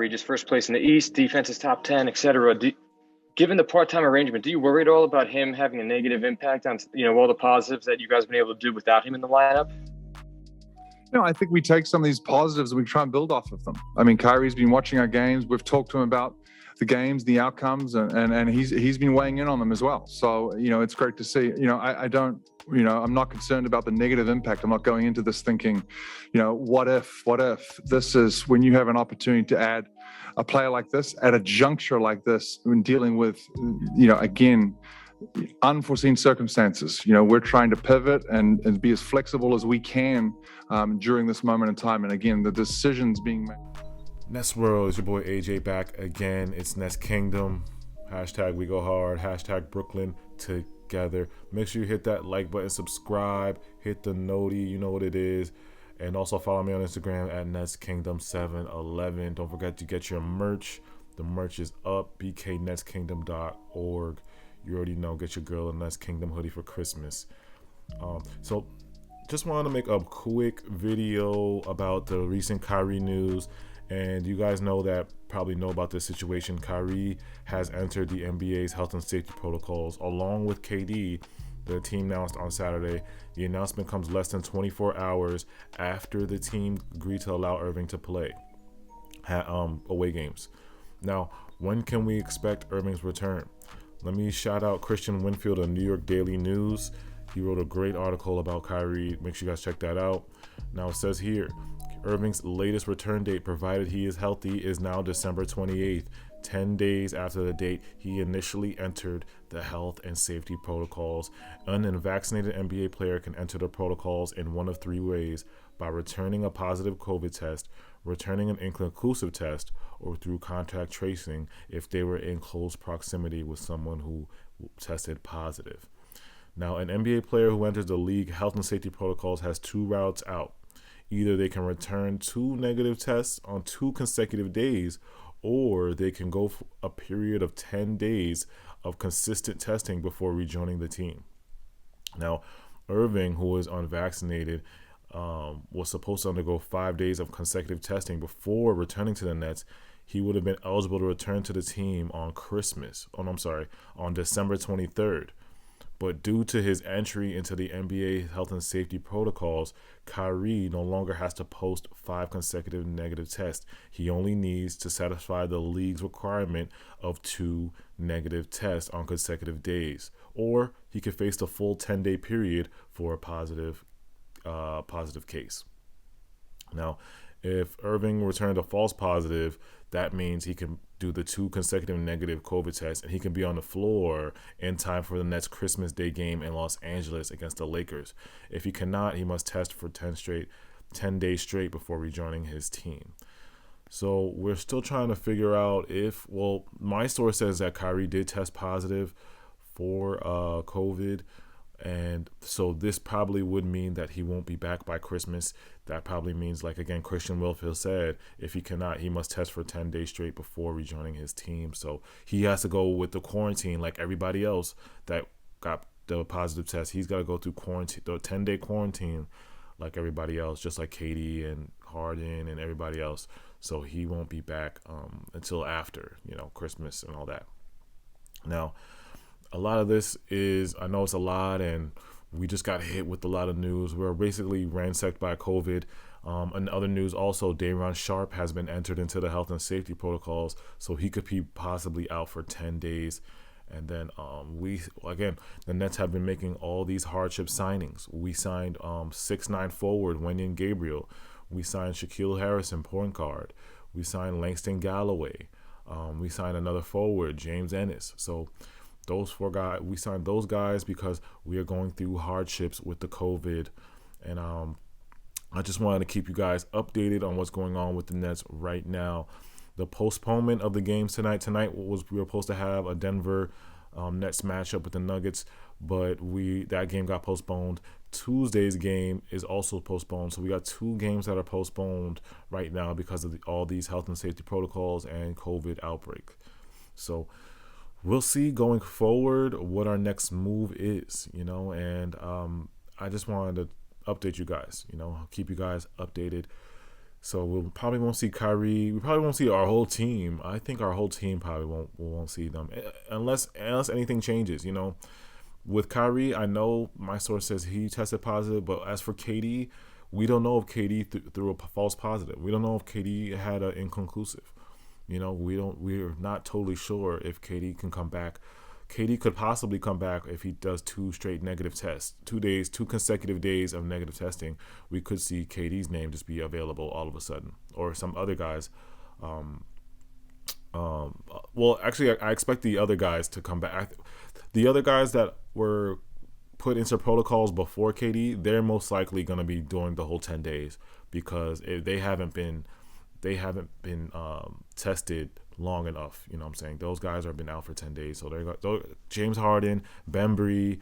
Just first place in the East, defense is top 10, etc. Given the part-time arrangement, do you worry at all about him having a negative impact on all the positives that you guys have been able to do without him in the lineup? I think we take some of these positives and we try and build off of them. I mean, Kyrie's been watching our games. We've talked to him about the games, the outcomes, and he's been weighing in on them as well. So, it's great to see. I'm not concerned about the negative impact. I'm not going into this thinking, what if? This is when you have an opportunity to add a player like this at a juncture like this when dealing with, again, unforeseen circumstances. We're trying to pivot and be as flexible as we can during this moment in time. And again, the decisions being made. Nets World, is your boy AJ back again. It's Nets Kingdom. Hashtag we go hard. Hashtag Brooklyn together. Make sure you hit that like button, subscribe, hit the noti, you know what it is. And also follow me on Instagram at Nets Kingdom 711. Don't forget to get your merch. The merch is up, bknetskingdom.org. You already know, get your girl a Nets Kingdom hoodie for Christmas. So just wanted to make a quick video about the recent Kyrie news. And you guys probably know about this situation. Kyrie has entered the NBA's health and safety protocols along with KD. The team announced on Saturday. The announcement comes less than 24 hours after the team agreed to allow Irving to play away games. Now, when can we expect Irving's return? Let me shout out Christian Winfield of New York Daily News. He wrote a great article about Kyrie. Make sure you guys check that out. Now it says here, Irving's latest return date, provided he is healthy, is now December 28th, 10 days after the date he initially entered the health and safety protocols. An unvaccinated NBA player can enter the protocols in one of three ways: by returning a positive COVID test, returning an inconclusive test, or through contact tracing if they were in close proximity with someone who tested positive. Now, an NBA player who enters the league health and safety protocols has two routes out. Either they can return 2 negative tests on 2 consecutive days, or they can go for a period of 10 days of consistent testing before rejoining the team. Now, Irving, who is unvaccinated, was supposed to undergo 5 days of consecutive testing before returning to the Nets. He would have been eligible to return to the team on on December 23rd. But due to his entry into the NBA health and safety protocols, Kyrie no longer has to post 5 consecutive negative tests. He only needs to satisfy the league's requirement of 2 negative tests on consecutive days, or he could face the full 10-day period for a positive case. Now, if Irving returned a false positive, that means he can do the 2 consecutive negative COVID tests and he can be on the floor in time for the Nets Christmas Day game in Los Angeles against the Lakers. If he cannot, he must test for 10 days straight before rejoining his team. So we're still trying to figure out my source says that Kyrie did test positive for COVID. And so this probably would mean that he won't be back by Christmas. That probably means, like, again, Christian Winfield said, if he cannot, he must test for 10 days straight before rejoining his team. So he has to go with the quarantine like everybody else that got the positive test. He's got to go through quarantine, the 10-day quarantine like everybody else, just like KD and Harden and everybody else. So he won't be back until after, Christmas and all that. Now, a lot of this is, I know it's a lot, and we just got hit with a lot of news. We're basically ransacked by COVID. In other news also, Day'Ron Sharpe has been entered into the health and safety protocols, so he could be possibly out for 10 days. And then the Nets have been making all these hardship signings. We signed 6'9" forward Wenyen Gabriel. We signed Shaquille Harrison, point guard. We signed Langston Galloway. We signed another forward, James Ennis. So those 4 guys, we signed those guys because we are going through hardships with the COVID. And I just wanted to keep you guys updated on what's going on with the Nets right now. The postponement of the games tonight we were supposed to have a Denver Nets matchup with the Nuggets, but that game got postponed. Tuesday's game is also postponed, so we got 2 games that are postponed right now because of all these health and safety protocols and COVID outbreak. So we'll see going forward what our next move is, and I just wanted to update you guys, keep you guys updated. So we probably won't see Kyrie. We probably won't see our whole team. I think our whole team probably won't see them unless anything changes. With Kyrie, I know my source says he tested positive, but as for KD, we don't know if KD threw a false positive. We don't know if KD had an inconclusive. We're not totally sure if KD can come back. KD could possibly come back if he does 2 straight negative tests, 2 consecutive days of negative testing. We could see KD's name just be available all of a sudden, or some other guys. Well, actually, I expect the other guys to come back. The other guys that were put into protocols before KD, they're most likely going to be doing the whole 10 days because they haven't been tested long enough. You know what I'm saying? Those guys have been out for 10 days. So James Harden, Bembry,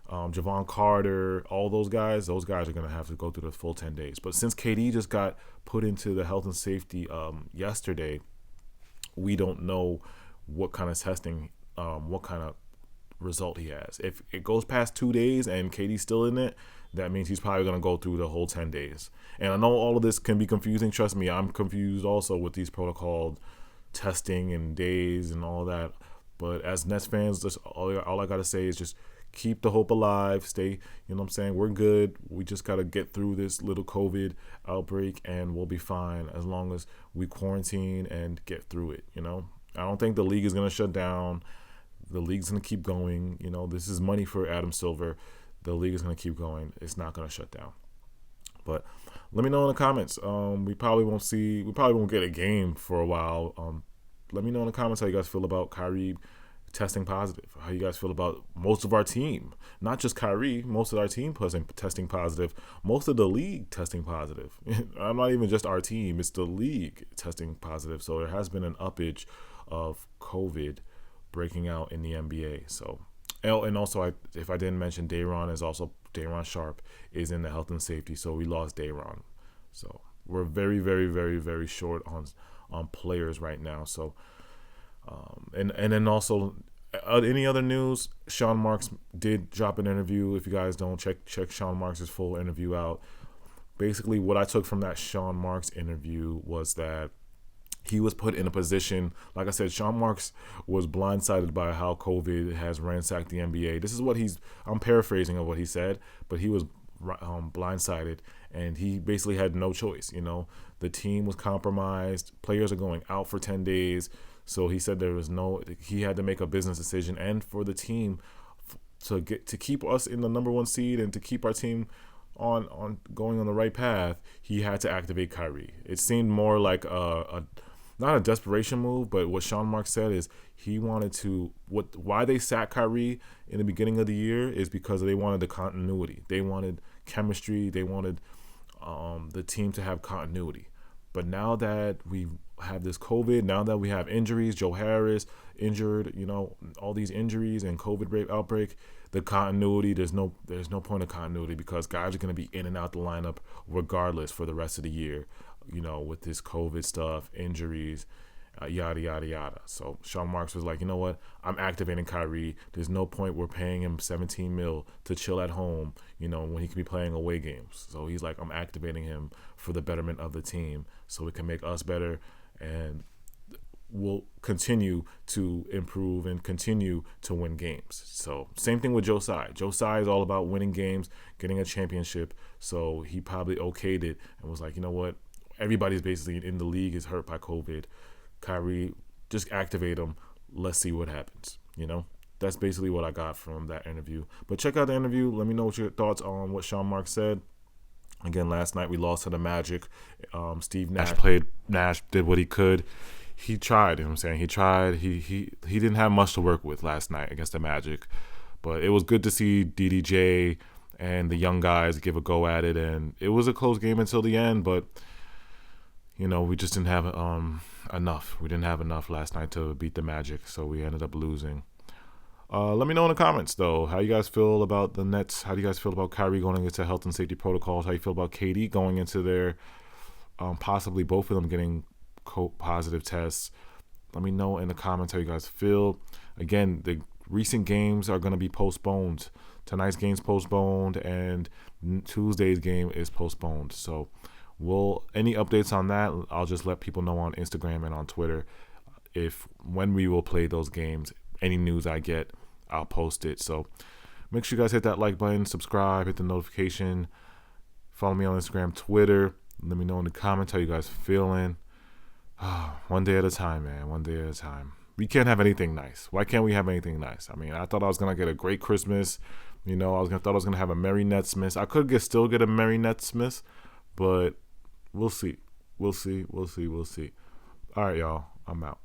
Javon Carter, all those guys are going to have to go through the full 10 days. But since KD just got put into the health and safety yesterday, we don't know what kind of testing, what kind of result he has. If it goes past 2 days and KD's still in it, that means he's probably going to go through the whole 10 days. And I know all of this can be confusing. Trust me, I'm confused also with these protocol testing and days and all that. But as Nets fans, just all I got to say is just keep the hope alive. Stay, you know what I'm saying? We're good. We just got to get through this little COVID outbreak and we'll be fine as long as we quarantine and get through it, I don't think the league is going to shut down. The league's going to keep going. This is money for Adam Silver. The league is going to keep going. It's not going to shut down. But let me know in the comments. We probably won't get a game for a while. Let me know in the comments how you guys feel about Kyrie testing positive. How you guys feel about most of our team. Not just Kyrie, most of our team testing positive. Most of the league testing positive. I'm not even just our team. It's the league testing positive. So there has been an uppage of COVID breaking out in the NBA. So, and also, if I didn't mention, Day'Ron Sharpe is in the health and safety, so we lost Day'Ron. So we're very, very, very, very short on players right now. So, and then also, any other news? Sean Marks did drop an interview. If you guys don't check Sean Marks' full interview out. Basically, what I took from that Sean Marks interview was that he was put in a position, like I said, Sean Marks was blindsided by how COVID has ransacked the NBA. This is what I'm paraphrasing of what he said, but he was blindsided, and he basically had no choice. The team was compromised. Players are going out for 10 days. So he said he had to make a business decision, and for the team to keep us in the number 1 seed and to keep our team on going on the right path, he had to activate Kyrie. It seemed more like not a desperation move, but what Sean Marks said is he wanted to. Why they sat Kyrie in the beginning of the year is because they wanted the continuity. They wanted chemistry. They wanted the team to have continuity. But now that we have this COVID, now that we have injuries, Joe Harris injured, all these injuries and COVID outbreak, the continuity, there's no point of continuity because guys are going to be in and out the lineup regardless for the rest of the year. With this COVID stuff, injuries, yada, yada, yada. So Sean Marks was like, you know what? I'm activating Kyrie. There's no point we're paying him $17 million to chill at home, when he could be playing away games. So he's like, I'm activating him for the betterment of the team so it can make us better and we'll continue to improve and continue to win games. So same thing with Joe Tsai. Joe Tsai is all about winning games, getting a championship. So he probably okayed it and was like, you know what? Everybody's basically in the league is hurt by COVID. Kyrie, just activate him. Let's see what happens. That's basically what I got from that interview. But check out the interview. Let me know what your thoughts on what Sean Marks said. Again, last night we lost to the Magic. Steve Nash did what he could. He tried. You know what I'm saying? He tried. He didn't have much to work with last night against the Magic. But it was good to see DDJ and the young guys give a go at it. And it was a close game until the end, but we just didn't have enough. We didn't have enough last night to beat the Magic, so we ended up losing. Let me know in the comments, though, how you guys feel about the Nets. How do you guys feel about Kyrie going into health and safety protocols? How you feel about KD going into their possibly both of them getting positive tests? Let me know in the comments how you guys feel. Again, the recent games are going to be postponed. Tonight's game's postponed, and Tuesday's game is postponed. So Any updates on that, I'll just let people know on Instagram and on Twitter. When we will play those games, any news I get, I'll post it. So make sure you guys hit that like button, subscribe, hit the notification, follow me on Instagram, Twitter. Let me know in the comments how you guys feeling. One day at a time, man. One day at a time. We can't have anything nice. Why can't we have anything nice? I mean, I thought I was gonna get a great Christmas. You know, thought I was gonna have a Merry Netsmas. I could still get a Merry Netsmas, but we'll see. We'll see. All right, y'all. I'm out.